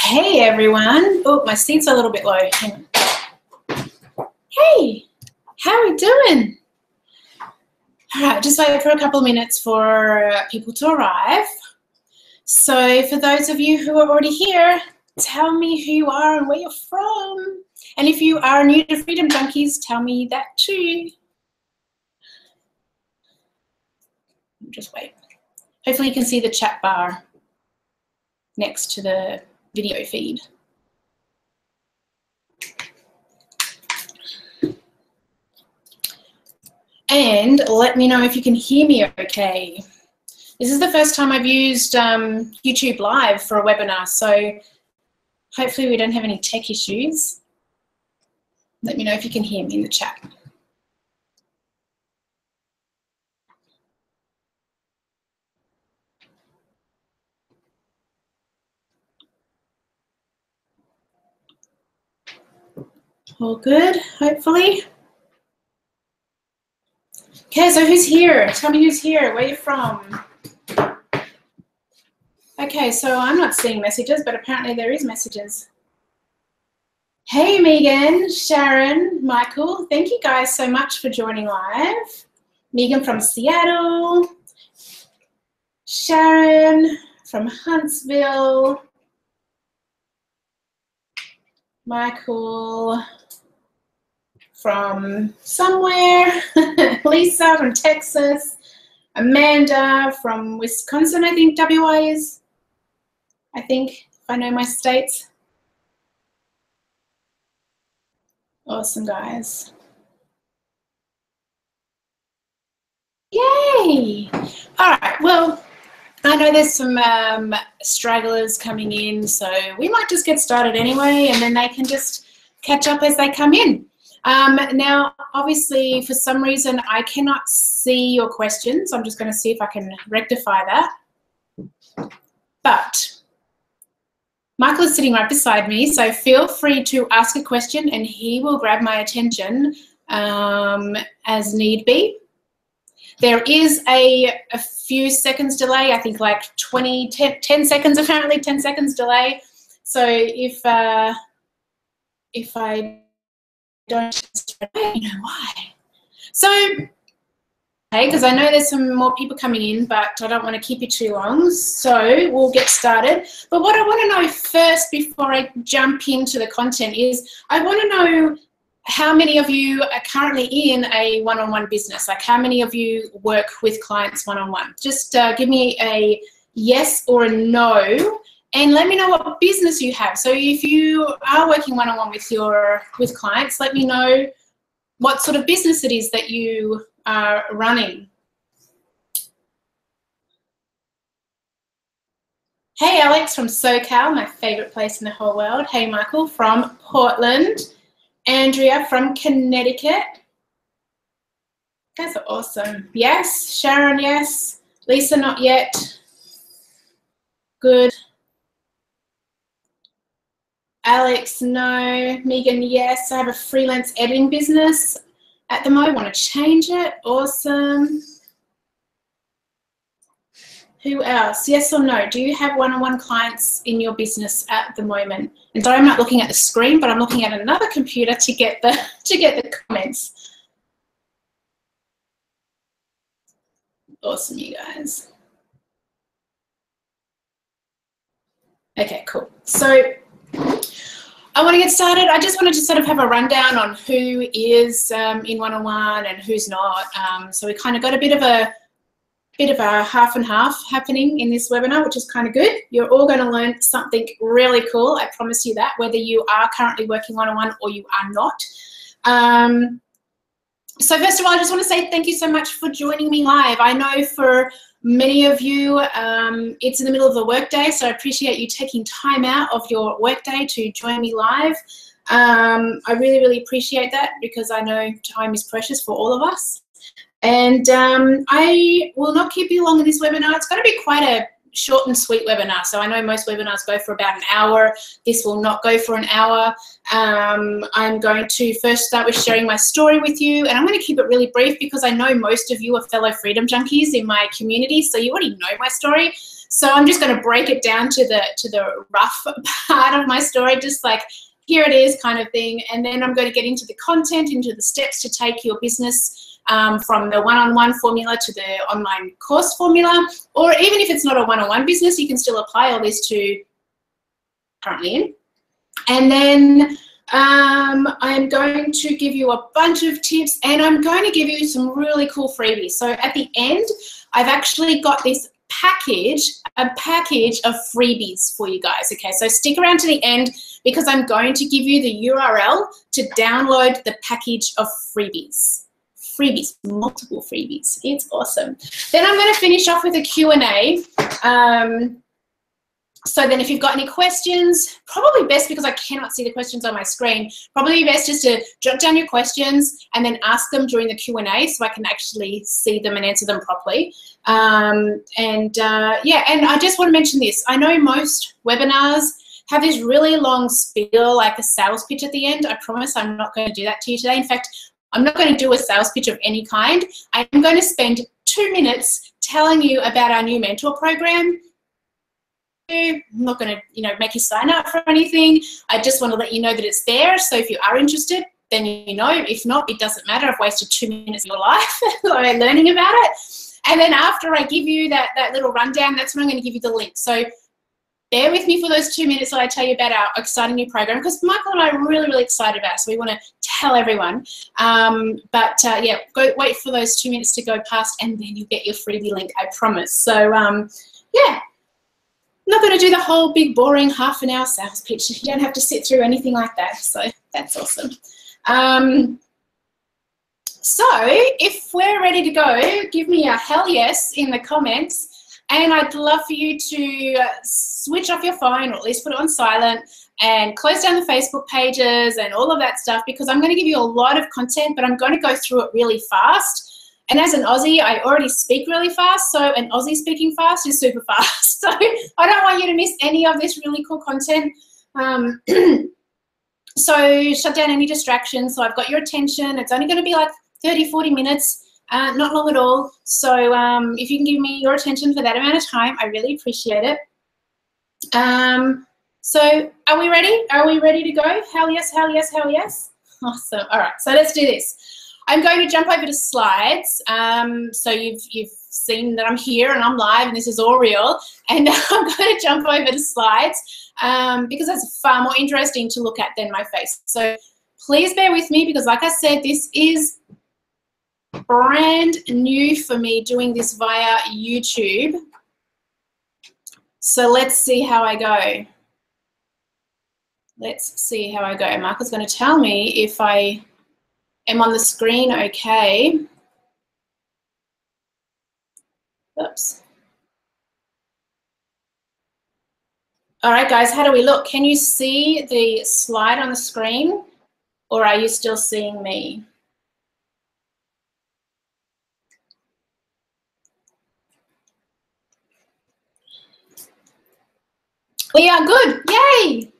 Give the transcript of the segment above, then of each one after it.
Hey everyone. Oh, my seat's a little bit low. Hang on. Hey, how are we doing? All right, just wait for a couple of minutes for people to arrive. So for those of you who are already here, tell me who you are and where you're from. And if you are new to Freedom Junkies, tell me that too. Just wait. Hopefully you can see the chat bar next to the video feed. And let me know if you can hear me okay. This is the first time I've used YouTube Live for a webinar, so hopefully we don't have any tech issues. Let me know if you can hear me in the chat. All good, hopefully. Okay, so who's here? Tell me who's here, where are you from? Okay, so I'm not seeing messages, but apparently there is messages. Hey Megan, Sharon, Michael, thank you guys so much for joining live. Megan from Seattle, Sharon from Huntsville, Michael from somewhere, Lisa from Texas, Amanda from Wisconsin, I think WI is, I think, if I know my states. Awesome, guys. Yay! All right, well, I know there's some stragglers coming in, so we might just get started anyway, and then they can just catch up as they come in. Now, obviously, for some reason, I cannot see your questions. I'm just going to see if I can rectify that. But Michael is sitting right beside me, so feel free to ask a question and he will grab my attention as need be. There is a few seconds delay, I think like 10 seconds apparently, 10 seconds delay. So if I don't, you know why. So, okay, because I know there's some more people coming in, but I don't want to keep you too long, so we'll get started. But what I want to know first before I jump into the content is I want to know how many of you are currently in a one-on-one business? Like how many of you work with clients one-on-one? Just give me a yes or a no. And let me know what business you have. So if you are working one-on-one with clients, let me know what sort of business it is that you are running. Hey, Alex from SoCal, my favorite place in the whole world. Hey, Michael from Portland. Andrea from Connecticut. You guys are awesome. Yes. Sharon, yes. Lisa, not yet. Good. Alex, no. Megan, yes. I have a freelance editing business at the moment. I want to change it. Awesome. Who else? Yes or no? Do you have one-on-one clients in your business at the moment? And sorry, I'm not looking at the screen, but I'm looking at another computer to get the comments. Awesome, you guys. Okay, cool. So I want to get started. I just wanted to sort of have a rundown on who is in one-on-one and who's not. So we kind of got a bit of a half and half happening in this webinar, which is kind of good. You're all going to learn something really cool. I promise you that, whether you are currently working one-on-one or you are not. So first of all, I just want to say thank you so much for joining me live. I know for many of you, it's in the middle of the workday, so I appreciate you taking time out of your workday to join me live. I really, really appreciate that because I know time is precious for all of us. And I will not keep you long in this webinar. It's going to be quite a short and sweet webinar. So I know most webinars go for about an hour. This will not go for an hour. I'm going to first start with sharing my story with you, and I'm going to keep it really brief because I know most of you are fellow Freedom Junkies in my community, so you already know my story. So I'm just going to break it down to the rough part of my story, just like here it is kind of thing. And then I'm going to get into the content, into the steps to take your business from the one-on-one formula to the online course formula, or even if it's not a one-on-one business, you can still apply all this to currently in. And then I'm going to give you a bunch of tips, and I'm going to give you some really cool freebies. So at the end, I've actually got this package, a package of freebies for you guys. Okay, so stick around to the end because I'm going to give you the URL to download the package of freebies. Freebies, multiple freebies. It's awesome. Then I'm going to finish off with a Q&A. So then if you've got any questions, probably best, because I cannot see the questions on my screen, probably best just to jot down your questions and then ask them during the Q&A so I can actually see them and answer them properly. Yeah, and I just want to mention this. I know most webinars have this really long spiel, like a sales pitch at the end. I promise I'm not going to do that to you today. In fact, I'm not going to do a sales pitch of any kind. I'm going to spend 2 minutes telling you about our new mentor program. I'm not going to, make you sign up for anything. I just want to let you know that it's there. So if you are interested, then you know. If not, it doesn't matter. I've wasted 2 minutes of your life learning about it. And then after I give you that little rundown, that's when I'm going to give you the link. So bear with me for those 2 minutes while I tell you about our exciting new program, because Michael and I are really, really excited about it. So we want to tell everyone. Yeah, go wait for those 2 minutes to go past, and then you get your freebie link, I promise. So yeah. I'm not going to do the whole big boring half an hour sales pitch. You don't have to sit through anything like that. So that's awesome. So if we're ready to go, give me a hell yes in the comments. And I'd love for you to switch off your phone, or at least put it on silent, and close down the Facebook pages and all of that stuff, because I'm going to give you a lot of content, but I'm going to go through it really fast. And as an Aussie, I already speak really fast, so an Aussie speaking fast is super fast. So I don't want you to miss any of this really cool content. So shut down any distractions. So I've got your attention. It's only going to be like 30, 40 minutes, not long at all. So if you can give me your attention for that amount of time, I really appreciate it. So are we ready? Are we ready to go? Hell yes, hell yes, hell yes. Awesome. All right, so let's do this. I'm going to jump over to slides. So you've seen that I'm here and I'm live and this is all real. And I'm going to jump over to slides because that's far more interesting to look at than my face. So please bear with me, because like I said, this is brand new for me doing this via YouTube. So let's see how I go. Let's see how I go. Michael's going to tell me if I am on the screen okay. Oops. All right, guys, how do we look? Can you see the slide on the screen, or are you still seeing me? We are good. Yay!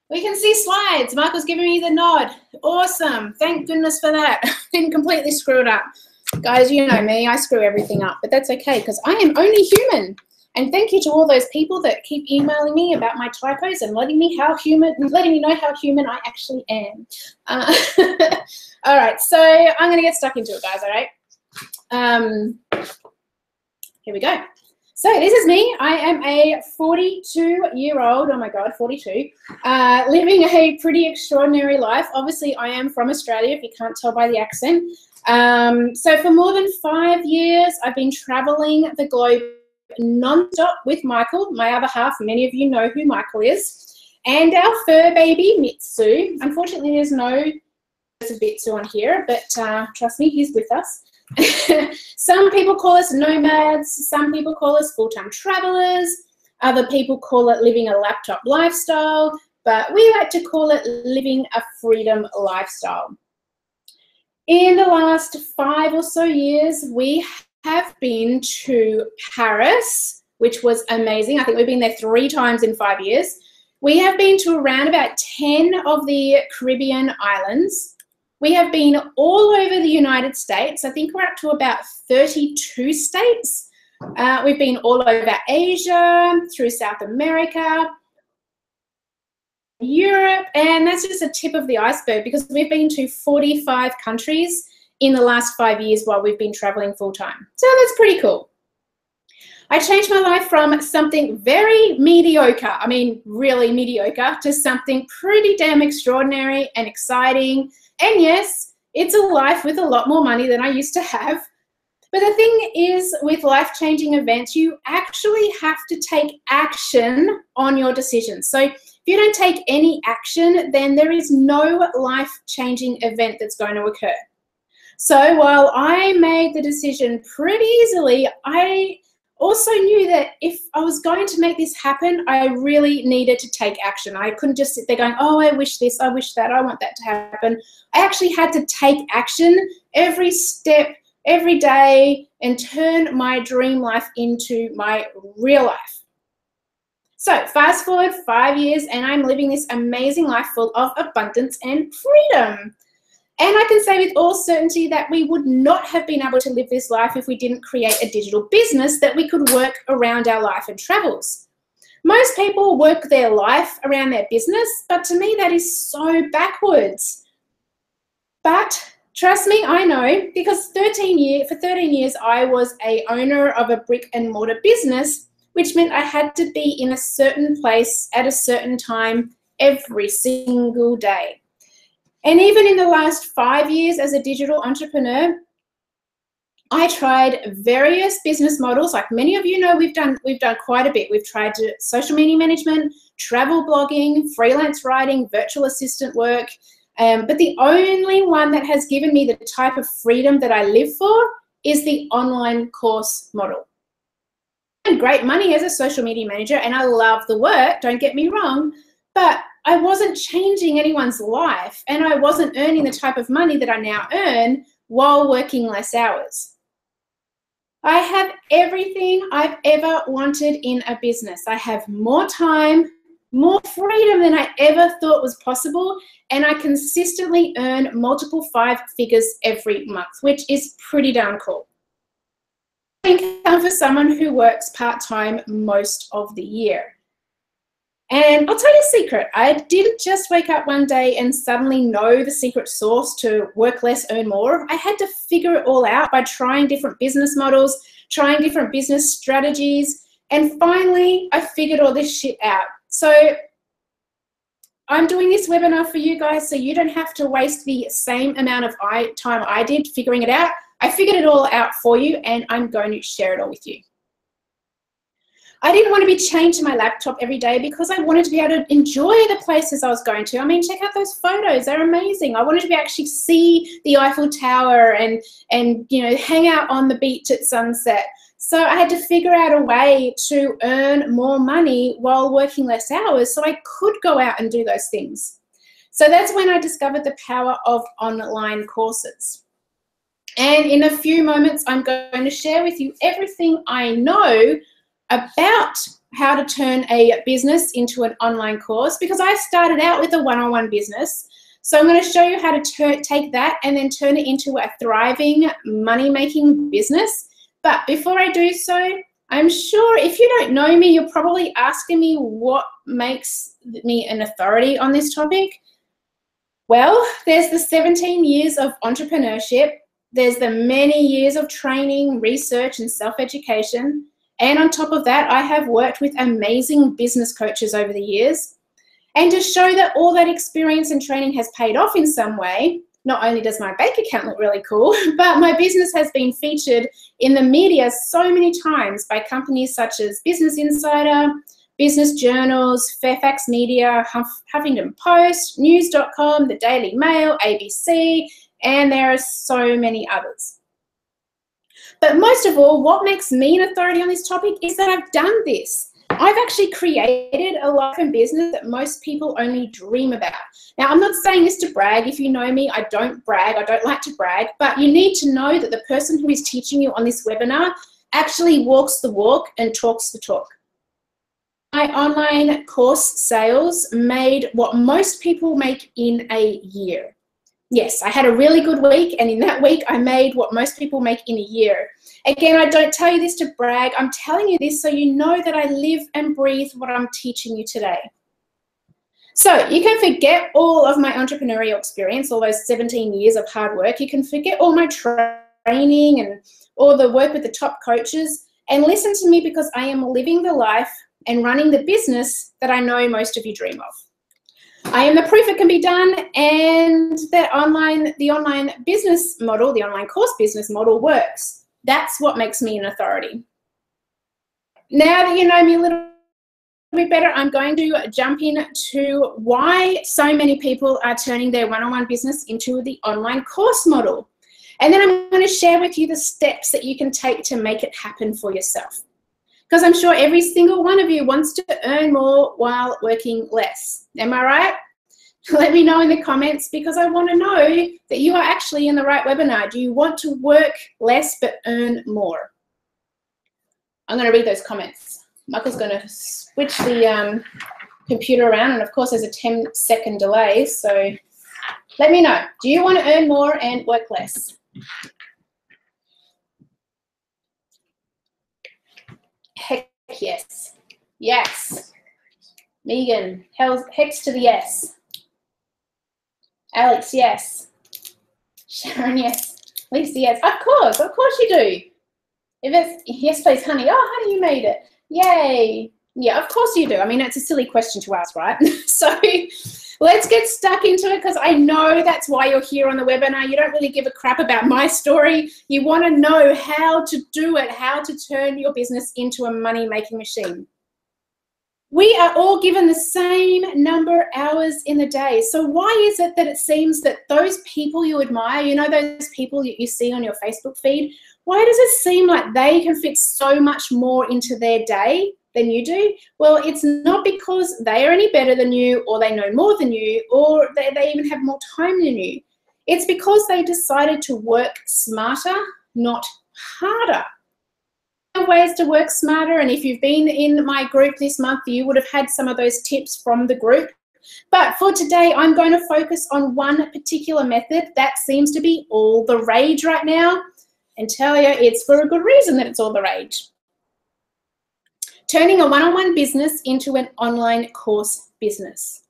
We can see slides. Michael's giving me the nod. Awesome. Thank goodness for that. Didn't completely screw it up. Guys, you know me. I screw everything up, but that's okay because I am only human. And thank you to all those people that keep emailing me about my typos and letting me know how human I actually am. All right, so I'm going to get stuck into it, guys, all right? Here we go. So this is me. I am a 42-year-old, oh my God, 42, living a pretty extraordinary life. Obviously, I am from Australia, if you can't tell by the accent. So for more than 5 years, I've been traveling the globe non-stop with Michael, my other half. Many of you know who Michael is. And our fur baby, Mitsu. Unfortunately, there's no Bitsu on here, but trust me, he's with us. Some people call us nomads, some people call us full-time travelers, other people call it living a laptop lifestyle, but we like to call it living a freedom lifestyle. In the last 5 or so years, we have been to Paris, which was amazing. I think we've been there 3 times in 5 years. We have been to around about 10 of the Caribbean islands. We have been all over the United States. I think we're up to about 32 states. We've been all over Asia, through South America, Europe, and that's just a tip of the iceberg because we've been to 45 countries in the last 5 years while we've been traveling full time. So that's pretty cool. I changed my life from something very mediocre, I mean really mediocre, to something pretty damn extraordinary and exciting. And yes, it's a life with a lot more money than I used to have. But the thing is, with life-changing events, you actually have to take action on your decisions. So if you don't take any action, then there is no life-changing event that's going to occur. So while I made the decision pretty easily, I also knew that if I was going to make this happen, I really needed to take action. I couldn't just sit there going, oh, I wish this, I wish that, I want that to happen. I actually had to take action every step, every day, and turn my dream life into my real life. So fast forward 5 years and I'm living this amazing life full of abundance and freedom. And I can say with all certainty that we would not have been able to live this life if we didn't create a digital business that we could work around our life and travels. Most people work their life around their business, but to me that is so backwards. But trust me, I know, because for 13 years I was an owner of a brick and mortar business, which meant I had to be in a certain place at a certain time every single day. And even in the last 5 years as a digital entrepreneur, I tried various business models. Like many of you know, we've done quite a bit. We've tried social media management, travel blogging, freelance writing, virtual assistant work. But the only one that has given me the type of freedom that I live for is the online course model. I earn great money as a social media manager and I love the work, don't get me wrong, but I wasn't changing anyone's life and I wasn't earning the type of money that I now earn while working less hours. I have everything I've ever wanted in a business. I have more time, more freedom than I ever thought was possible, and I consistently earn multiple 5 figures every month, which is pretty darn cool. Income for someone who works part-time most of the year. And I'll tell you a secret, I didn't just wake up one day and suddenly know the secret sauce to work less, earn more. I had to figure it all out by trying different business models, trying different business strategies, and finally I figured all this shit out. So I'm doing this webinar for you guys so you don't have to waste the same amount of time I did figuring it out. I figured it all out for you and I'm going to share it all with you. I didn't want to be chained to my laptop every day because I wanted to be able to enjoy the places I was going to. I mean, check out those photos, they're amazing. I wanted to be actually see the Eiffel Tower and you know, hang out on the beach at sunset. So I had to figure out a way to earn more money while working less hours so I could go out and do those things. So that's when I discovered the power of online courses. And in a few moments, I'm going to share with you everything I know about how to turn a business into an online course, because I started out with a one-on-one business. So I'm going to show you how to take that and then turn it into a thriving money-making business. But before I do so, I'm sure if you don't know me, you're probably asking me what makes me an authority on this topic. Well, there's the 17 years of entrepreneurship. There's the many years of training, research, and self-education. And on top of that, I have worked with amazing business coaches over the years. And to show that all that experience and training has paid off in some way, not only does my bank account look really cool, but my business has been featured in the media so many times by companies such as Business Insider, Business Journals, Fairfax Media, Huffington Post, News.com, the Daily Mail, ABC, and there are so many others. But most of all, what makes me an authority on this topic is that I've done this. I've actually created a life and business that most people only dream about. Now, I'm not saying this to brag. If you know me, I don't brag. I don't like to brag. But you need to know that the person who is teaching you on this webinar actually walks the walk and talks the talk. My online course sales made what most people make in a year. Yes, I had a really good week, and in that week I made what most people make in a year. Again, I don't tell you this to brag. I'm telling you this so you know that I live and breathe what I'm teaching you today. So you can forget all of my entrepreneurial experience, all those 17 years of hard work. You can forget all my training and all the work with the top coaches, and listen to me because I am living the life and running the business that I know most of you dream of. I am the proof it can be done, and the online business model, the online course business model works. That's what makes me an authority. Now that you know me a little bit better, I'm going to jump into why so many people are turning their one-on-one business into the online course model. And then I'm going to share with you the steps that you can take to make it happen for yourself. Because I'm sure every single one of you wants to earn more while working less. Am I right? Let me know in the comments, because I want to know that you are actually in the right webinar. Do you want to work less but earn more? I'm going to read those comments. Michael's going to switch the computer around, and of course there's a 10-second delay, so let me know. Do you want to earn more and work less? Heck yes. Yes. Megan, hex to the yes. Alex, yes. Sharon, yes. Lisa, yes. Of course you do. If it's yes, please, honey. Oh, honey, you made it. Yay. Yeah, of course you do. I mean, it's a silly question to ask, right? So let's get stuck into it, because I know that's why you're here on the webinar. You don't really give a crap about my story. You want to know how to do it, how to turn your business into a money-making machine. We are all given the same number of hours in the day. So why is it that it seems that those people you admire, you know, those people you see on your Facebook feed, why does it seem like they can fit so much more into their day than you do? Well, it's not because they are any better than you, or they know more than you, or they even have more time than you. It's because they decided to work smarter, not harder. Ways to work smarter, and if you've been in my group this month, you would have had some of those tips from the group. But for today, I'm going to focus on one particular method that seems to be all the rage right now, and tell you it's for a good reason that it's all the rage. Turning a one-on-one business into an online course business.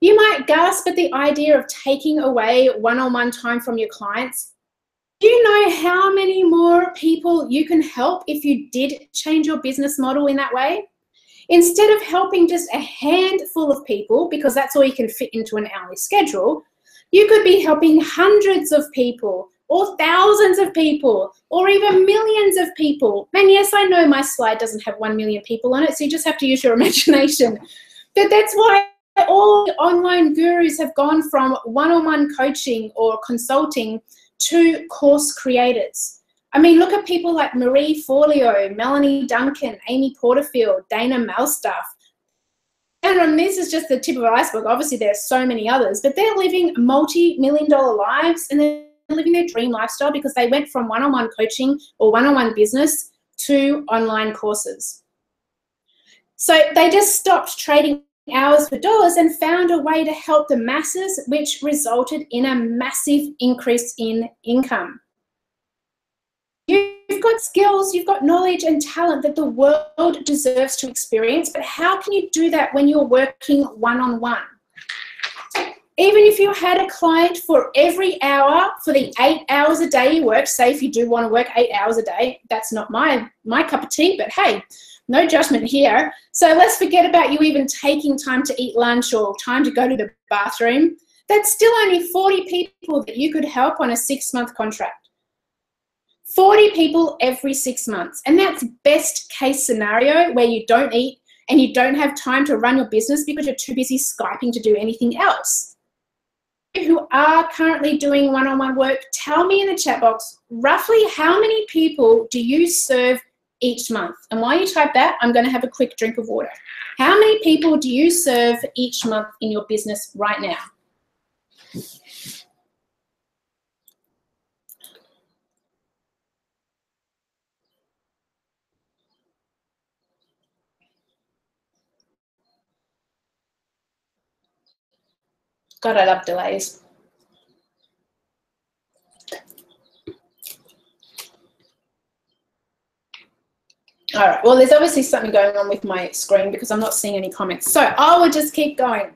You might gasp at the idea of taking away one-on-one time from your clients. Do you know how many more people you can help if you did change your business model in that way? Instead of helping just a handful of people, because that's all you can fit into an hourly schedule, you could be helping hundreds of people, or thousands of people, or even millions of people. And yes, I know my slide doesn't have 1 million people on it, so you just have to use your imagination. But that's why all the online gurus have gone from one-on-one coaching or consulting to course creators. I mean, look at people like Marie Forleo, Melanie Duncan, Amy Porterfield, Dana Malstaff. And this is just the tip of the iceberg. Obviously, there's so many others, but they're living multi-million-dollar lives, and they're living their dream lifestyle because they went from one-on-one coaching or one-on-one business to online courses. So they just stopped trading hours for dollars and found a way to help the masses, which resulted in a massive increase in income. You've got skills, you've got knowledge and talent that the world deserves to experience, but how can you do that when you're working one-on-one? Even if you had a client for every hour for the 8 hours a day you work, say if you do want to work 8 hours a day, that's not my cup of tea, but hey, no judgment here. So let's forget about you even taking time to eat lunch or time to go to the bathroom. That's still only 40 people that you could help on a 6-month contract. 40 people every 6 months. And that's best case scenario, where you don't eat and you don't have time to run your business because you're too busy Skyping to do anything else. Who are currently doing one-on-one work, tell me in the chat box, roughly how many people do you serve each month? And while you type that, I'm going to have a quick drink of water. How many people do you serve each month in your business right now? God, I love delays. All right, well, there's obviously something going on with my screen because I'm not seeing any comments. So I will just keep going.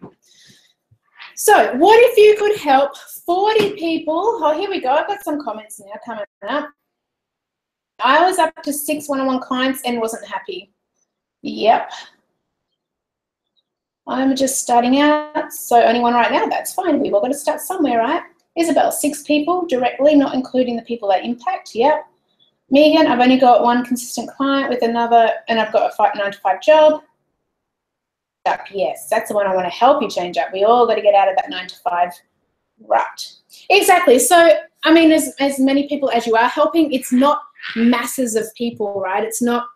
So what if you could help 40 people? Oh, here we go. I've got some comments now coming up. I was up to 6 one-on-one clients and wasn't happy. Yep. I'm just starting out, so only one right now. That's fine. We've all got to start somewhere, right? Isabel, 6 people directly, not including the people that impact. Yep. Megan, I've only got 1 consistent client with another, and I've got a 9-to-5 job. Yes, that's the one I want to help you change up. We all got to get out of that 9-to-5 rut. Exactly. So, I mean, as many people as you are helping, it's not masses of people, right? It's not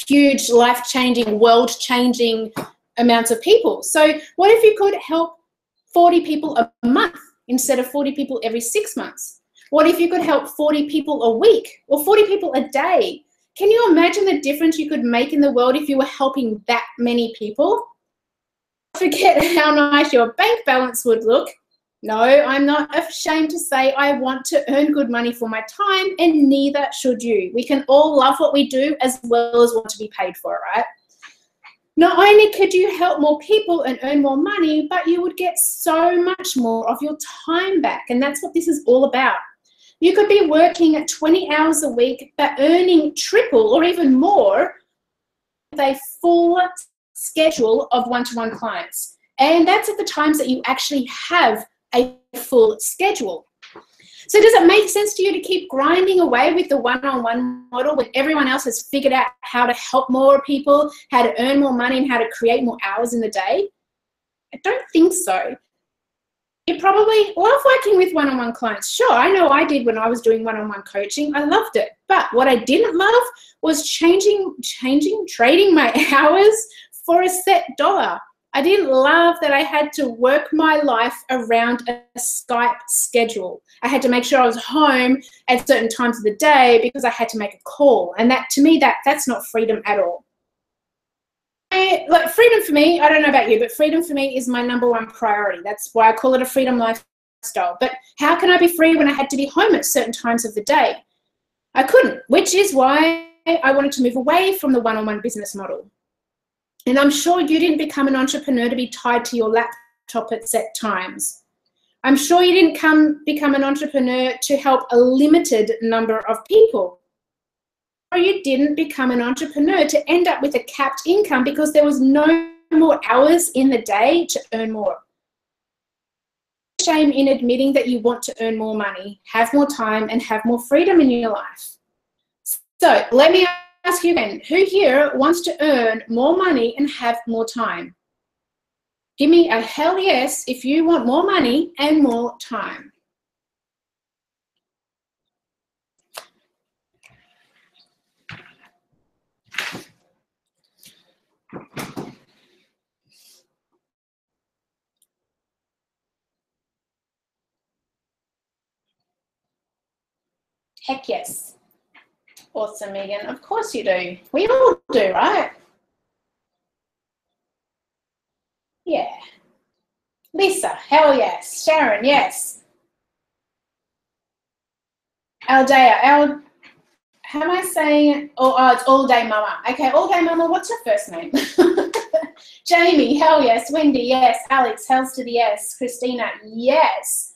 huge, life-changing, world-changing amounts of people. So what if you could help 40 people a month instead of 40 people every 6 months? What if you could help 40 people a week or 40 people a day? Can you imagine the difference you could make in the world if you were helping that many people? Forget how nice your bank balance would look. No, I'm not ashamed to say I want to earn good money for my time, and neither should you. We can all love what we do as well as want to be paid for it, right? Not only could you help more people and earn more money, but you would get so much more of your time back, and that's what this is all about. You could be working at 20 hours a week, but earning triple or even more with a full schedule of one-to-one clients. And that's at the times that you actually have a full schedule. So does it make sense to you to keep grinding away with the one-on-one model when everyone else has figured out how to help more people, how to earn more money, and how to create more hours in the day? I don't think so. You probably love working with one-on-one clients. Sure, I know I did when I was doing one-on-one coaching. I loved it. But what I didn't love was trading my hours for a set dollar. I didn't love that I had to work my life around a Skype schedule. I had to make sure I was home at certain times of the day because I had to make a call. And that, to me, that's not freedom at all. Like freedom for me, I don't know about you, but freedom for me is my #1 priority. That's why I call it a freedom lifestyle. But how can I be free when I had to be home at certain times of the day? I couldn't, which is why I wanted to move away from the one-on-one business model. And I'm sure you didn't become an entrepreneur to be tied to your laptop at set times. I'm sure you didn't become an entrepreneur to help a limited number of people. Or you didn't become an entrepreneur to end up with a capped income because there was no more hours in the day to earn more. Shame in admitting that you want to earn more money, have more time, and have more freedom in your life. So let me ask you again, who here wants to earn more money and have more time? Give me a hell yes if you want more money and more time. Heck yes. Awesome, Megan. Of course you do. We all do, right? Yeah. Lisa, hell yes. Sharon, yes. Aldea, how am I saying? Oh, it's All Day Mama. Okay, All Day Mama, what's your first name? Jamie, hell yes. Wendy, yes. Alex, hells to the yes. Christina, yes.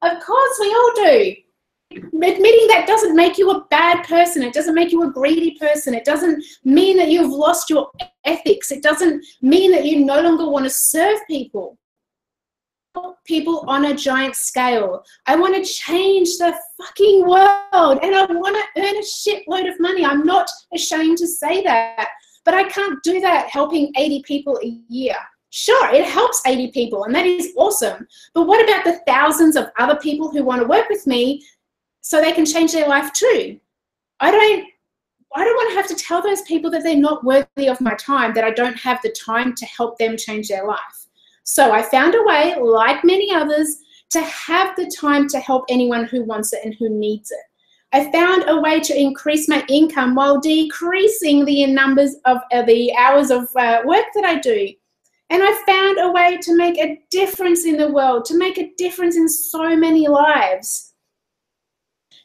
Of course, we all do. Admitting that doesn't make you a bad person. It doesn't make you a greedy person. It doesn't mean that you've lost your ethics. It doesn't mean that you no longer want to serve people. People on a giant scale. I want to change the fucking world and I want to earn a shitload of money. I'm not ashamed to say that, but I can't do that helping 80 people a year. Sure, it helps 80 people and that is awesome. But what about the thousands of other people who want to work with me so they can change their life too? I don't want to have to tell those people that they're not worthy of my time, that I don't have the time to help them change their life. So I found a way, like many others, to have the time to help anyone who wants it and who needs it. I found a way to increase my income while decreasing the numbers of the hours of work that I do. And I found a way to make a difference in the world, to make a difference in so many lives.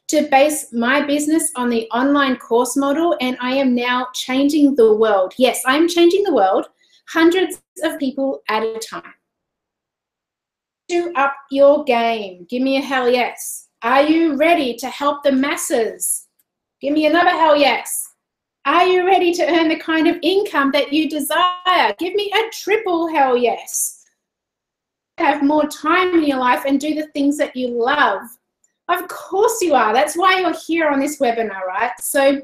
to base my business on the online course model, and I am now changing the world. Yes, I'm changing the world, hundreds of people at a time. To up your game, give me a hell yes. Are you ready to help the masses? Give me another hell yes. Are you ready to earn the kind of income that you desire? Give me a triple hell yes. Have more time in your life and do the things that you love. Of course you are. That's why you're here on this webinar, right? So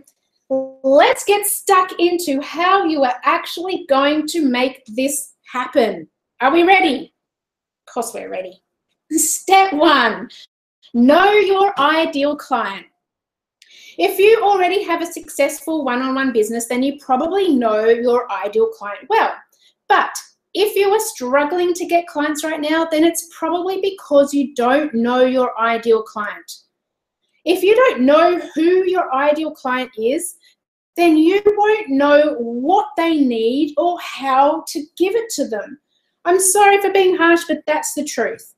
let's get stuck into how you are actually going to make this happen. Are we ready? Of course we're ready. Step 1, know your ideal client. If you already have a successful one-on-one business, then you probably know your ideal client well. But if you are struggling to get clients right now, then it's probably because you don't know your ideal client. If you don't know who your ideal client is, then you won't know what they need or how to give it to them. I'm sorry for being harsh, but that's the truth.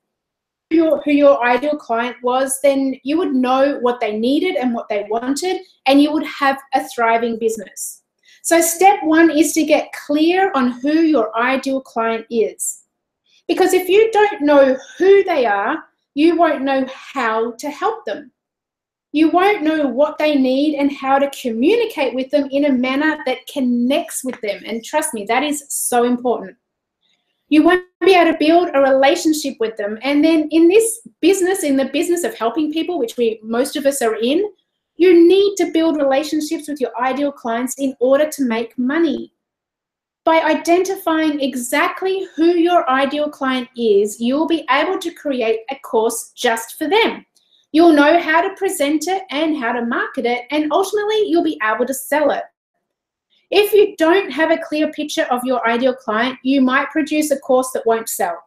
Who your ideal client was, then you would know what they needed and what they wanted, and you would have a thriving business. So step 1 is to get clear on who your ideal client is. Because if you don't know who they are, you won't know how to help them. You won't know what they need and how to communicate with them in a manner that connects with them. And trust me, that is so important. You won't be able to build a relationship with them. And then in this business, in the business of helping people, which most of us are in, you need to build relationships with your ideal clients in order to make money. By identifying exactly who your ideal client is, you'll be able to create a course just for them. You'll know how to present it and how to market it, and ultimately you'll be able to sell it. If you don't have a clear picture of your ideal client, you might produce a course that won't sell.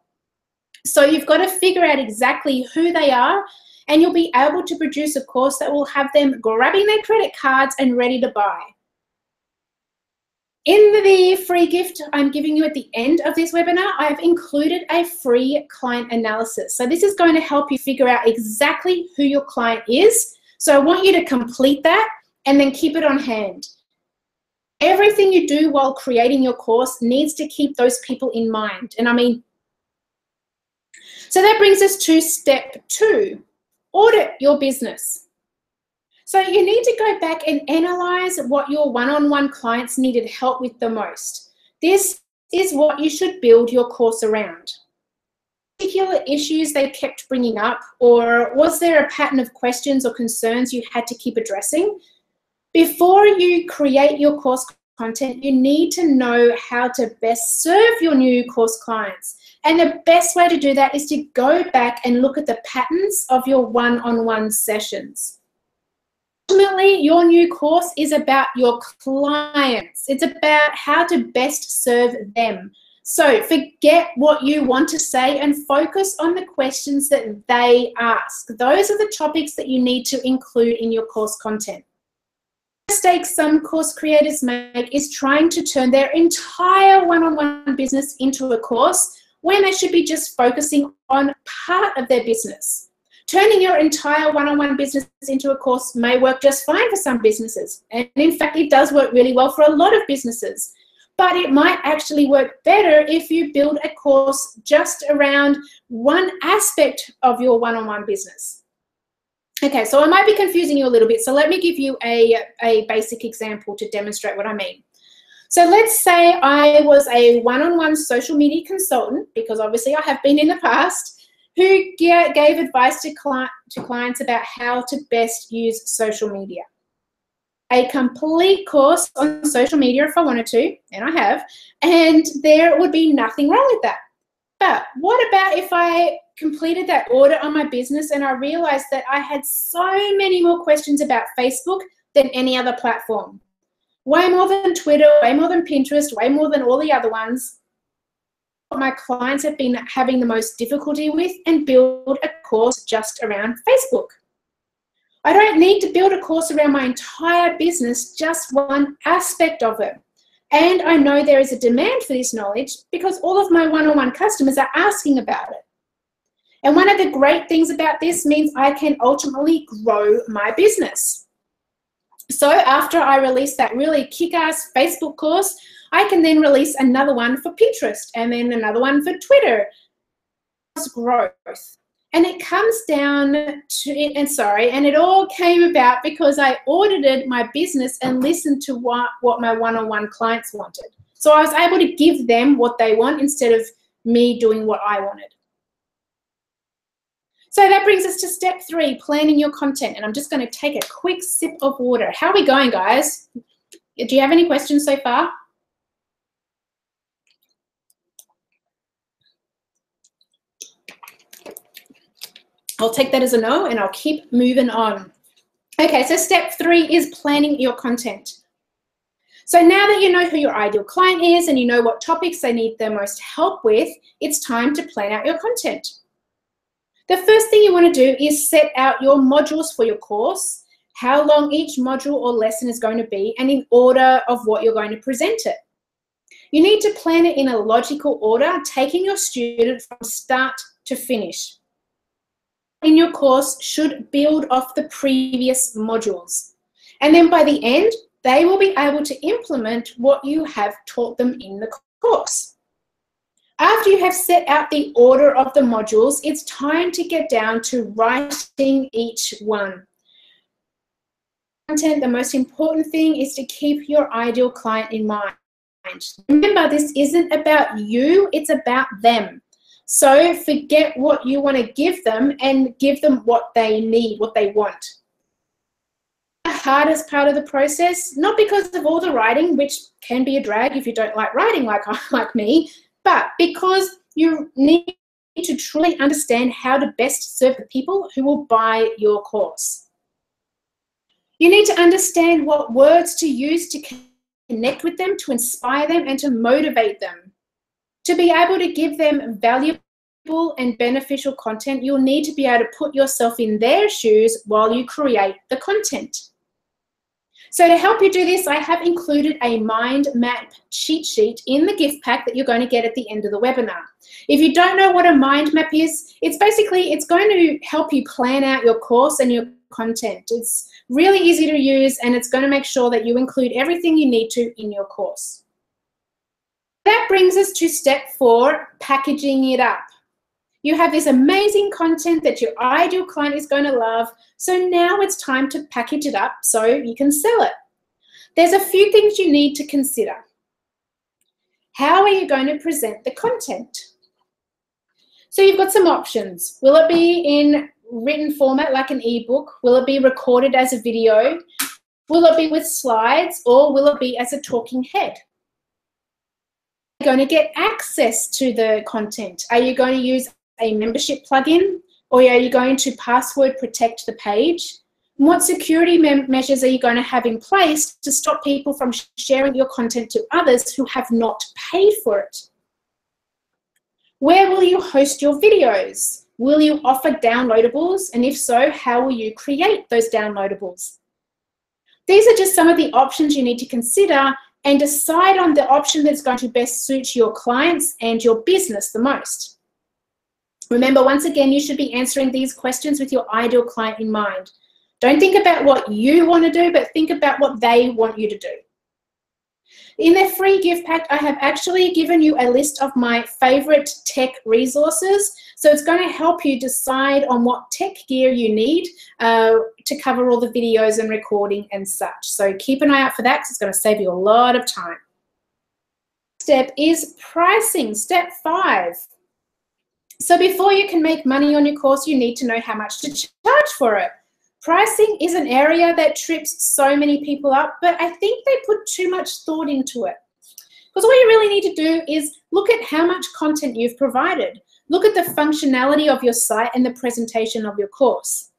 So you've got to figure out exactly who they are, and you'll be able to produce a course that will have them grabbing their credit cards and ready to buy. In the free gift I'm giving you at the end of this webinar, I've included a free client analysis. So this is going to help you figure out exactly who your client is. So I want you to complete that and then keep it on hand. Everything you do while creating your course needs to keep those people in mind. And I mean, so that brings us to step 2, audit your business. So you need to go back and analyze what your one-on-one clients needed help with the most. This is what you should build your course around. Particular issues they kept bringing up, or was there a pattern of questions or concerns you had to keep addressing? Before you create your course content, you need to know how to best serve your new course clients. And the best way to do that is to go back and look at the patterns of your one-on-one sessions. Ultimately, your new course is about your clients. It's about how to best serve them. So forget what you want to say and focus on the questions that they ask. Those are the topics that you need to include in your course content. The mistake some course creators make is trying to turn their entire one-on-one business into a course when they should be just focusing on part of their business. Turning your entire one-on-one business into a course may work just fine for some businesses. And in fact, it does work really well for a lot of businesses. But it might actually work better if you build a course just around one aspect of your one-on-one business. Okay, so I might be confusing you a little bit. So let me give you a basic example to demonstrate what I mean. So let's say I was a one-on-one social media consultant, because obviously I have been in the past, who gave advice to clients about how to best use social media. A complete course on social media if I wanted to, and I have, and there would be nothing wrong with that. But what about if I completed that audit on my business and I realized that I had so many more questions about Facebook than any other platform? Way more than Twitter, way more than Pinterest, way more than all the other ones. What my clients have been having the most difficulty with, and build a course just around Facebook. I don't need to build a course around my entire business, just one aspect of it. And I know there is a demand for this knowledge because all of my one-on-one customers are asking about it. And one of the great things about this means I can ultimately grow my business. So after I release that really kick-ass Facebook course, I can then release another one for Pinterest and then another one for Twitter. Growth. And it comes down to, and it all came about because I audited my business and listened to what my one-on-one clients wanted. So I was able to give them what they want instead of me doing what I wanted. So that brings us to step 3, planning your content. And I'm just going to take a quick sip of water. How are we going, guys? Do you have any questions so far? I'll take that as a no, and I'll keep moving on. Okay, so step 3 is planning your content. So now that you know who your ideal client is and you know what topics they need the most help with, it's time to plan out your content. The first thing you want to do is set out your modules for your course, how long each module or lesson is going to be, and in order of what you're going to present it. You need to plan it in a logical order, taking your student from start to finish. In your course should build off the previous modules. And then by the end, they will be able to implement what you have taught them in the course. After you have set out the order of the modules, it's time to get down to writing each one. Content, the most important thing is to keep your ideal client in mind. Remember, this isn't about you, it's about them. So forget what you want to give them and give them what they need, what they want. The hardest part of the process, not because of all the writing, which can be a drag if you don't like writing like me, but because you need to truly understand how to best serve the people who will buy your course. You need to understand what words to use to connect with them, to inspire them, and to motivate them. To be able to give them valuable and beneficial content, you'll need to be able to put yourself in their shoes while you create the content. So to help you do this, I have included a mind map cheat sheet in the gift pack that you're going to get at the end of the webinar. If you don't know what a mind map is, it's going to help you plan out your course and your content. It's really easy to use, and it's going to make sure that you include everything you need to in your course. That brings us to step 4, packaging it up. You have this amazing content that your ideal client is going to love, so now it's time to package it up so you can sell it. There's a few things you need to consider. How are you going to present the content? So you've got some options. Will it be in written format like an ebook? Will it be recorded as a video? Will it be with slides, or will it be as a talking head? Are you going to get access to the content? Are you going to use a membership plugin, or are you going to password protect the page? And what security measures are you going to have in place to stop people from sharing your content to others who have not paid for it? Where will you host your videos? Will you offer downloadables? And if so, how will you create those downloadables? These are just some of the options you need to consider and decide on the option that's going to best suit your clients and your business the most. Remember, once again, you should be answering these questions with your ideal client in mind. Don't think about what you want to do, but think about what they want you to do. In the free gift pack, I have actually given you a list of my favorite tech resources. So it's going to help you decide on what tech gear you need to cover all the videos and recording and such. So keep an eye out for that, because it's going to save you a lot of time. Step is pricing, step 5. So before you can make money on your course, you need to know how much to charge for it. Pricing is an area that trips so many people up, but I think they put too much thought into it. Because all you really need to do is look at how much content you've provided. Look at the functionality of your site and the presentation of your course.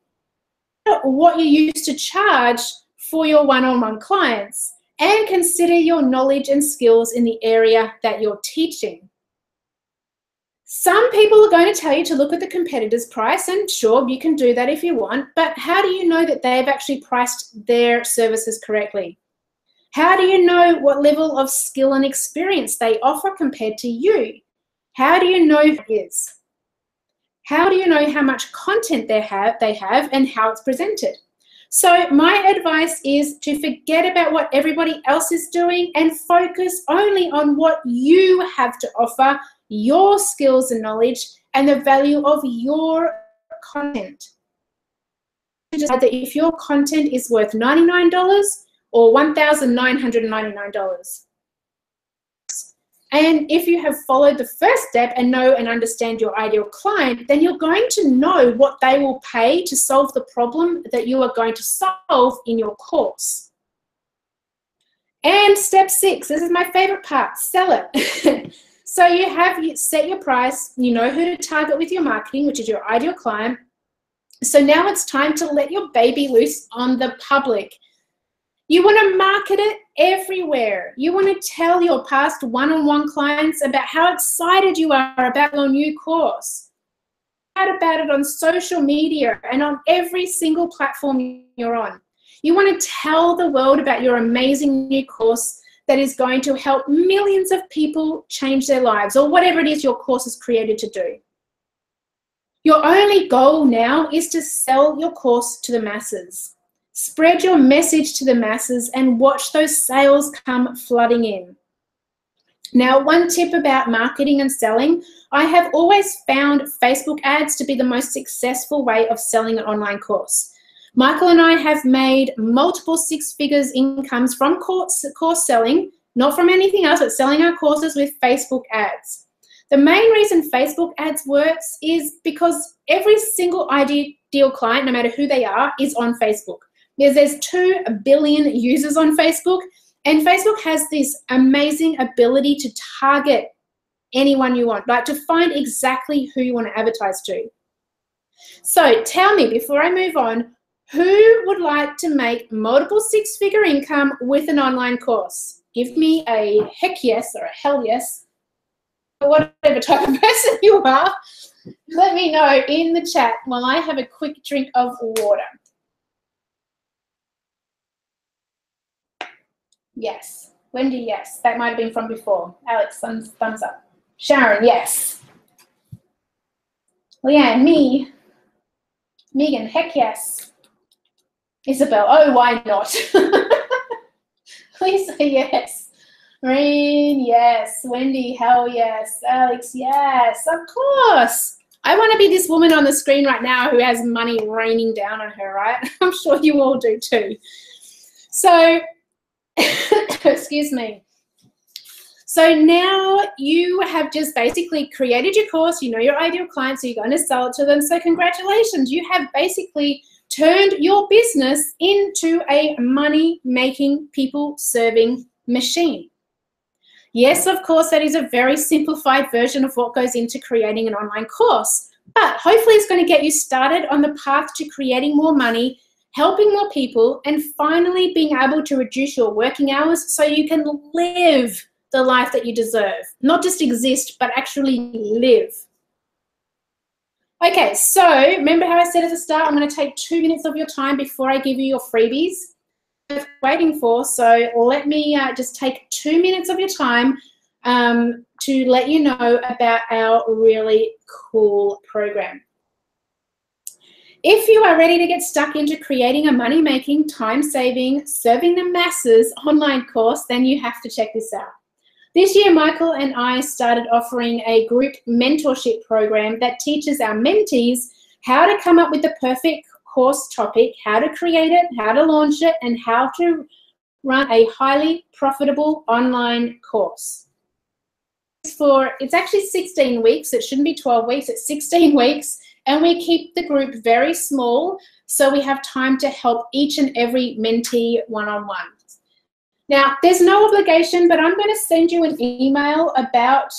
What you use to charge for your one-on-one clients, and consider your knowledge and skills in the area that you're teaching. Some people are going to tell you to look at the competitor's price, and sure, you can do that if you want, but how do you know that they've actually priced their services correctly? How do you know what level of skill and experience they offer compared to you? How do you know who it is? How do you know how much content they have and how it's presented? So my advice is to forget about what everybody else is doing and focus only on what you have to offer, your skills and knowledge, and the value of your content. Decide that if your content is worth $99 or $1,999. And if you have followed the first step and know and understand your ideal client, then you're going to know what they will pay to solve the problem that you are going to solve in your course. And step 6, this is my favorite part, sell it. So you set your price, you know who to target with your marketing, which is your ideal client. So now it's time to let your baby loose on the public. You want to market it everywhere. You want to tell your past one-on-one clients about how excited you are about your new course. Write about it on social media and on every single platform you're on. You want to tell the world about your amazing new course that is going to help millions of people change their lives, or whatever it is your course is created to do. Your only goal now is to sell your course to the masses. Spread your message to the masses and watch those sales come flooding in. Now, one tip about marketing and selling, I have always found Facebook ads to be the most successful way of selling an online course. Michael and I have made multiple 6-figures incomes from course selling, not from anything else, but selling our courses with Facebook ads. The main reason Facebook ads works is because every single ideal client, no matter who they are, is on Facebook. There's 2 billion users on Facebook, and Facebook has this amazing ability to target anyone you want, like to find exactly who you want to advertise to. So tell me, before I move on, who would like to make multiple 6-figure income with an online course? Give me a heck yes or a hell yes, or whatever type of person you are. Let me know in the chat while I have a quick drink of water. Yes. Wendy, yes. That might have been from before. Alex, thumbs up. Sharon, yes. Leanne, me. Megan, heck yes. Isabel, oh, why not? Please say yes. Maureen, yes. Wendy, hell yes. Alex, yes. Of course. I want to be this woman on the screen right now who has money raining down on her, right? I'm sure you all do too. So, excuse me. So now you have just basically created your course, you know your ideal clients, so you're going to sell it to them. So congratulations, you have basically turned your business into a money-making, people-serving machine. Yes, of course, that is a very simplified version of what goes into creating an online course, but hopefully it's going to get you started on the path to creating more money, helping more people, and finally being able to reduce your working hours so you can live the life that you deserve. Not just exist, but actually live. Okay, so remember how I said at the start, I'm going to take 2 minutes of your time before I give you your freebies. Waiting for, so let me just take 2 minutes of your time to let you know about our really cool program. If you are ready to get stuck into creating a money-making, time-saving, serving the masses online course, then you have to check this out. This year, Michael and I started offering a group mentorship program that teaches our mentees how to come up with the perfect course topic, how to create it, how to launch it, and how to run a highly profitable online course. It's actually 16 weeks. It shouldn't be 12 weeks. It's 16 weeks. And we keep the group very small so we have time to help each and every mentee one-on-one. Now, there's no obligation, but I'm going to send you an email about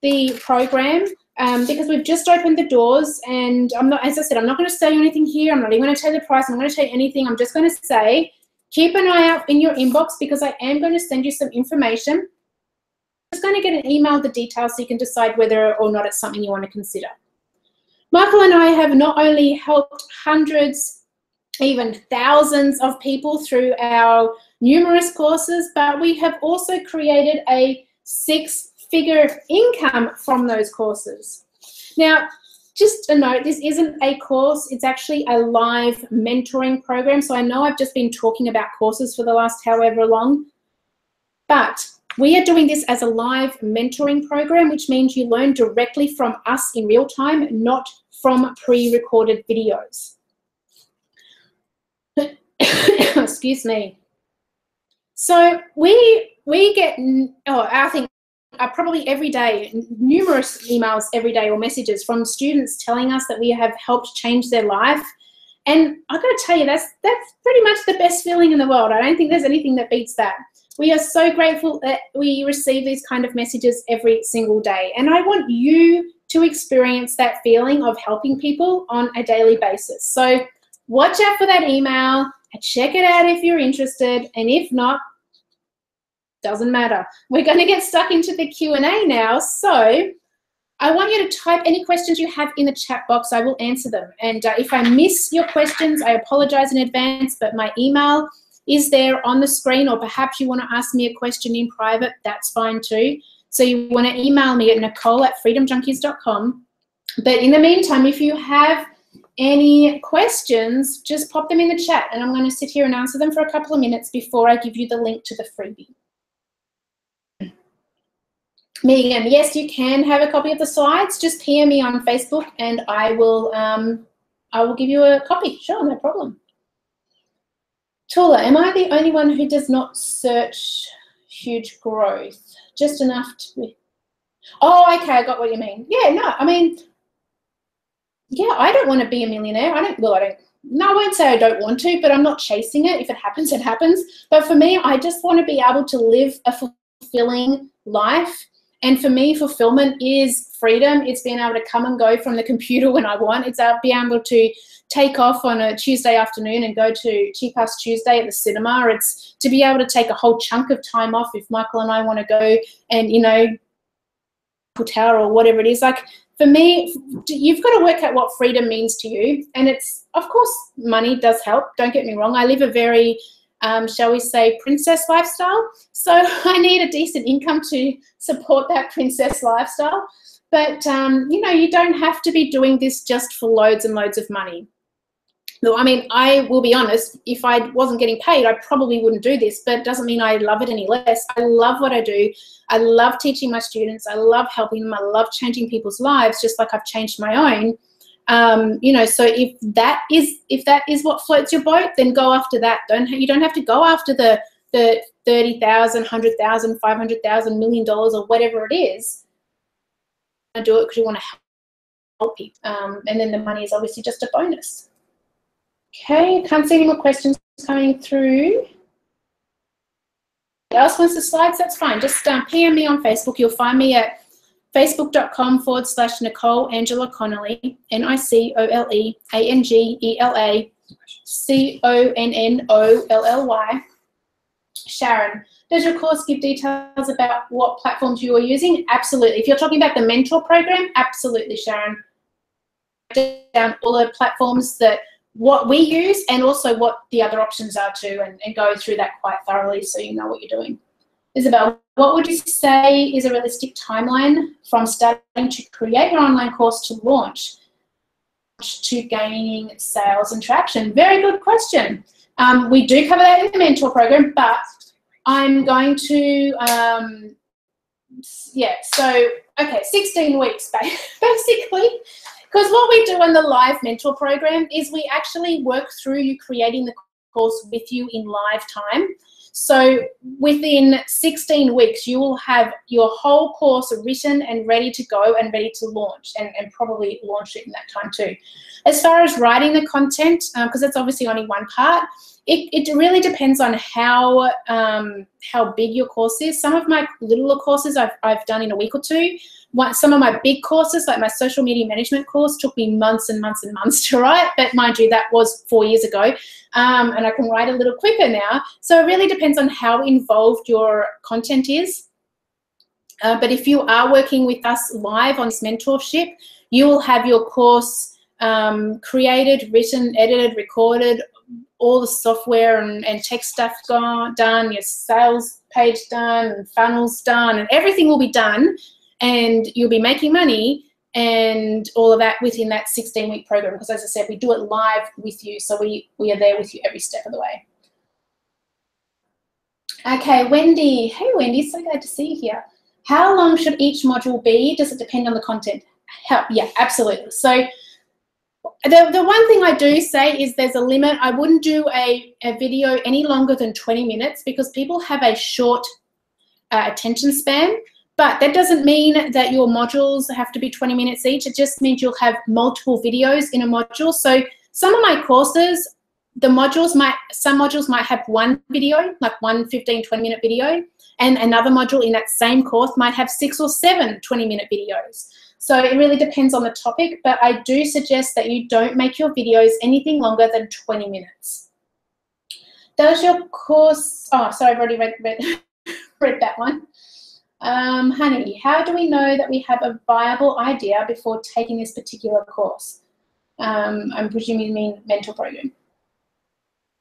the program because we've just opened the doors, and I'm not, as I said, I'm not going to tell you anything here. I'm not even going to tell you the price. I'm not going to tell you anything. I'm just going to say, keep an eye out in your inbox because I am going to send you some information. I'm just going to get an email with the details so you can decide whether or not it's something you want to consider. Michael and I have not only helped hundreds, even thousands of people through our numerous courses, but we have also created a 6-figure income from those courses. Now, just a note, this isn't a course, it's actually a live mentoring program. So I know I've just been talking about courses for the last however long, but we are doing this as a live mentoring program, which means you learn directly from us in real time, not from pre-recorded videos. Excuse me. So we get, I think probably every day, numerous emails every day or messages from students telling us that we have helped change their life. And I've got to tell you, that's pretty much the best feeling in the world. I don't think there's anything that beats that. We are so grateful that we receive these kind of messages every single day. And I want you to experience that feeling of helping people on a daily basis. So watch out for that email, check it out if you're interested, and if not, doesn't matter. We're going to get stuck into the Q&A now. So I want you to type any questions you have in the chat box. I will answer them. And if I miss your questions, I apologize in advance, but my email is there on the screen, or perhaps you want to ask me a question in private, that's fine too. So you want to email me at nicole@freedomjunkies.com. But in the meantime, if you have any questions, just pop them in the chat, and I'm going to sit here and answer them for a couple of minutes before I give you the link to the freebie. Megan, yes, you can have a copy of the slides. Just PM me on Facebook and I will give you a copy. Sure, no problem. Tula, am I the only one who does not search huge growth? Just enough to be... Oh, okay, I got what you mean. Yeah, no, I mean, yeah, I don't want to be a millionaire. I won't say I don't want to, but I'm not chasing it. If it happens, it happens. But for me, I just want to be able to live a fulfilling life. And for me, fulfillment is freedom. It's being able to come and go from the computer when I want. It's being able to take off on a Tuesday afternoon and go to Cheap Ass Tuesday at the cinema. It's to be able to take a whole chunk of time off if Michael and I want to go and, you know, hotel or whatever it is. Like, for me, you've got to work out what freedom means to you. And it's, of course, money does help. Don't get me wrong. I live a very... shall we say, princess lifestyle. So I need a decent income to support that princess lifestyle. But, you know, you don't have to be doing this just for loads and loads of money. No, I mean, I will be honest, if I wasn't getting paid, I probably wouldn't do this, but it doesn't mean I love it any less. I love what I do. I love teaching my students. I love helping them. I love changing people's lives, just like I've changed my own. You know, so if that is what floats your boat, then go after that. You don't have to go after the $30,000, $100,000, $500,000, $1 million or whatever it is. You do it because you want to help people, and then the money is obviously just a bonus. Okay, can't see any more questions coming through. Else wants the slides? That's fine. Just PM me on Facebook. You'll find me at facebook.com/Nicole Angela Connolly, NICOLE Sharon. Does your course give details about what platforms you are using? Absolutely. If you're talking about the mentor program, absolutely, Sharon. Down all the platforms that what we use and also what the other options are too, and go through that quite thoroughly so you know what you're doing. Isabel, what would you say is a realistic timeline from starting to create your online course to launch to gaining sales and traction? Very good question. We do cover that in the mentor program, but I'm going to, yeah, so, okay, 16 weeks basically. Because what we do in the live mentor program is we actually work through you creating the course with you in live time. So within 16 weeks, you will have your whole course written and ready to go and ready to launch, and probably launch it in that time too. As far as writing the content, because that's obviously only one part, it really depends on how big your course is. Some of my littler courses I've done in a week or two. Some of my big courses, like my social media management course, took me months and months and months to write, but mind you, that was 4 years ago, and I can write a little quicker now. So it really depends on how involved your content is. But if you are working with us live on this mentorship, you will have your course created, written, edited, recorded, all the software and tech stuff done, your sales page done, and funnels done, and everything will be done. And you'll be making money and all of that within that 16-week program, because as I said, we do it live with you, so we are there with you every step of the way. Okay, Wendy. Hey, Wendy, so glad to see you here. How long should each module be? Does it depend on the content? Yeah, absolutely. So the one thing I do say is there's a limit. I wouldn't do a video any longer than 20 minutes because people have a short attention span, but that doesn't mean that your modules have to be 20 minutes each. It just means you'll have multiple videos in a module. So some of my courses, some modules might have one video, like one 15, 20-minute video, and another module in that same course might have 6 or 7 20-minute videos. So it really depends on the topic, but I do suggest that you don't make your videos anything longer than 20 minutes. Does your course, oh, sorry, I've already read that one. Honey, how do we know that we have a viable idea before taking this particular course? I'm presuming you mean mentor program.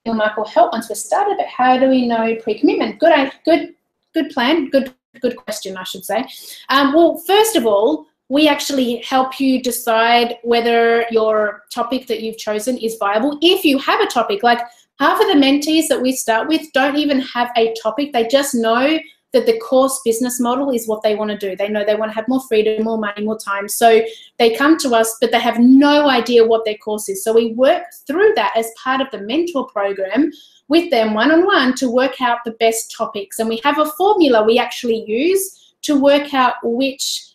Mark will help once we're started, but how do we know pre-commitment? Good plan, good question, I should say. Well, first of all, we actually help you decide whether your topic that you've chosen is viable. If you have a topic, like half of the mentees that we start with don't even have a topic. They just know that the course business model is what they want to do. They know they want to have more freedom, more money, more time. So they come to us, but they have no idea what their course is. So we work through that as part of the mentor program with them one-on-one to work out the best topics. And we have a formula we actually use to work out which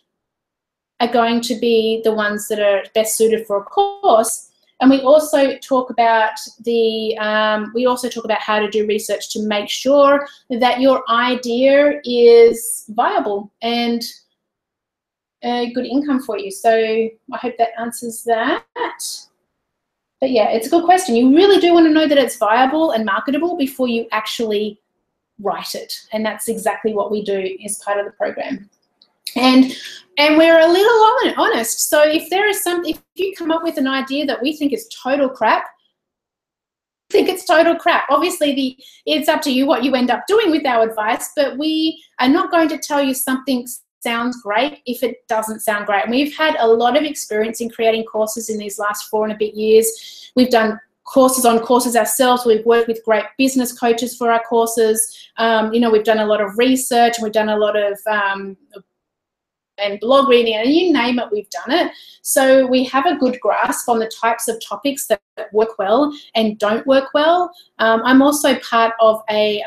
are going to be the ones that are best suited for a course. And we also talk about how to do research to make sure that your idea is viable and a good income for you. So I hope that answers that. But yeah, it's a good question. You really do want to know that it's viable and marketable before you actually write it. And that's exactly what we do as part of the program. And we're a little honest. So if there is something, if you come up with an idea that we think is total crap, it's total crap. Obviously, it's up to you what you end up doing with our advice, but we are not going to tell you something sounds great if it doesn't sound great. And we've had a lot of experience in creating courses in these last 4 and a bit years. We've done courses on courses ourselves. We've worked with great business coaches for our courses. We've done a lot of research, and we've done a lot of and blog reading, and you name it, we've done it. So we have a good grasp on the types of topics that work well and don't work well. I'm also part of a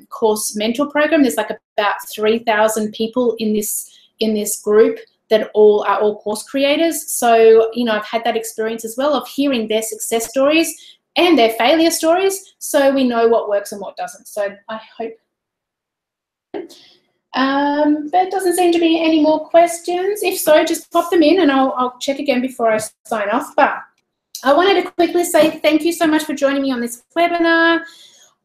course mentor program. There's like about 3,000 people in this group that are all course creators. So, I've had that experience as well of hearing their success stories and their failure stories, so we know what works and what doesn't. So I hope. There doesn't seem to be any more questions. If so, just pop them in and I'll check again before I sign off. But I wanted to quickly say thank you so much for joining me on this webinar.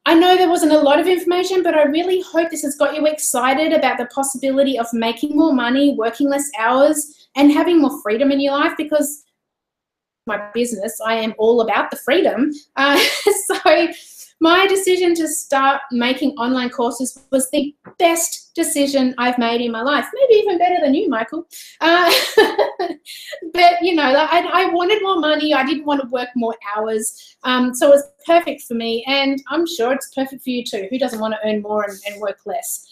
I know there wasn't a lot of information, but I really hope this has got you excited about the possibility of making more money, working less hours, and having more freedom in your life, because my business, I am all about the freedom. So my decision to start making online courses was the best decision I've made in my life. Maybe even better than you, Michael. But, I wanted more money. I didn't want to work more hours. So it was perfect for me. And I'm sure it's perfect for you too. Who doesn't want to earn more and work less?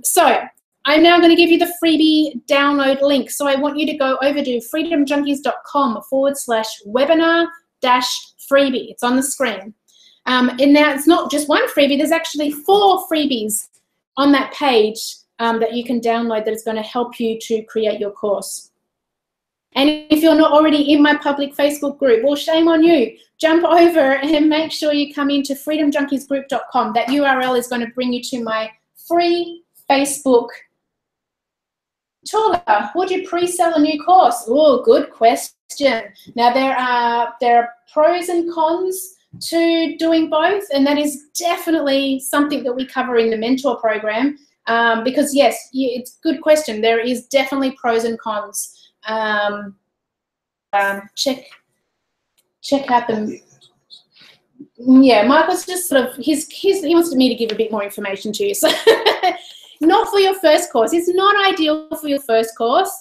So I'm now going to give you the freebie download link. So I want you to go over to freedomjunkies.com/webinar-freebie. It's on the screen. And now it's not just one freebie, there's actually 4 freebies on that page that you can download that is going to help you to create your course. And if you're not already in my public Facebook group, well, shame on you. Jump over and make sure you come into freedomjunkiesgroup.com. That URL is going to bring you to my free Facebook. Tula, would you pre-sell a new course? Oh, good question. Now, there are pros and cons to doing both, and that is definitely something that we cover in the mentor program, because yes, it's a good question. There is definitely pros and cons. Check out them. Yeah, Michael's just sort of he wants me to give a bit more information to you. So not for your first course. It's not ideal for your first course.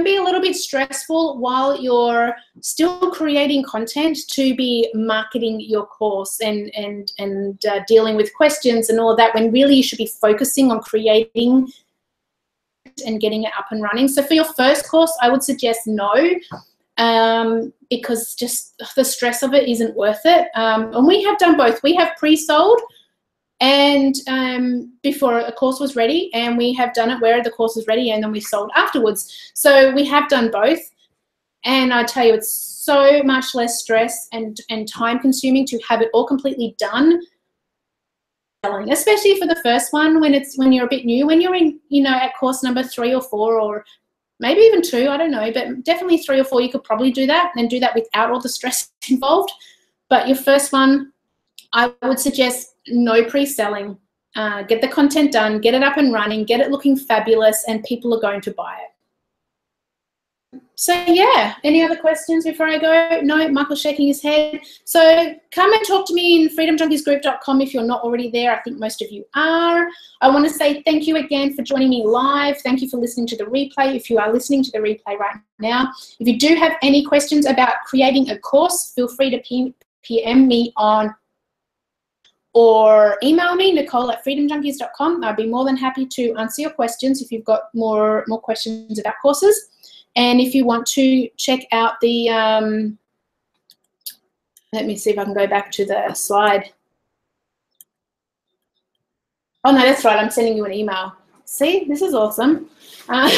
be a little bit stressful while you're still creating content to be marketing your course and dealing with questions and all of that, when really you should be focusing on creating and getting it up and running. So for your first course, I would suggest no, because just the stress of it isn't worth it. And we have done both. We have pre-sold and before a course was ready, and we have done it where the course was ready and then we sold afterwards. So we have done both, and I tell you, it's so much less stress and time consuming to have it all completely done, especially for the first one, when you're a bit new, when you're in, you know, at course number 3 or 4, or maybe even 2, I don't know, but definitely 3 or 4, you could probably do that and do that without all the stress involved. But your first one, I would suggest no pre-selling. Get the content done, get it up and running, get it looking fabulous, and people are going to buy it. So yeah, any other questions before I go? No, Michael's shaking his head. So come and talk to me in freedomjunkiesgroup.com if you're not already there. I think most of you are. I want to say thank you again for joining me live. Thank you for listening to the replay if you are listening to the replay right now. If you do have any questions about creating a course, feel free to PM me on or email me, NICOLE@freedomjunkies.com. I'd be more than happy to answer your questions if you've got more questions about courses. And if you want to check out the, let me see if I can go back to the slide. Oh no, that's right, I'm sending you an email. See, this is awesome. I'm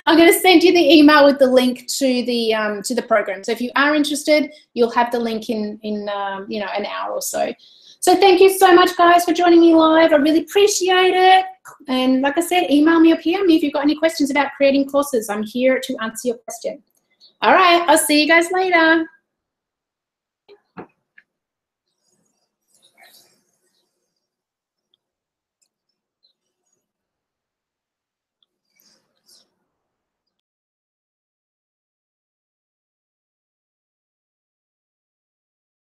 going to send you the email with the link to the program. So if you are interested, you'll have the link in you know, an hour or so. So thank you so much, guys, for joining me live. I really appreciate it. And like I said, email me or PM me if you've got any questions about creating courses. I'm here to answer your question. All right, I'll see you guys later.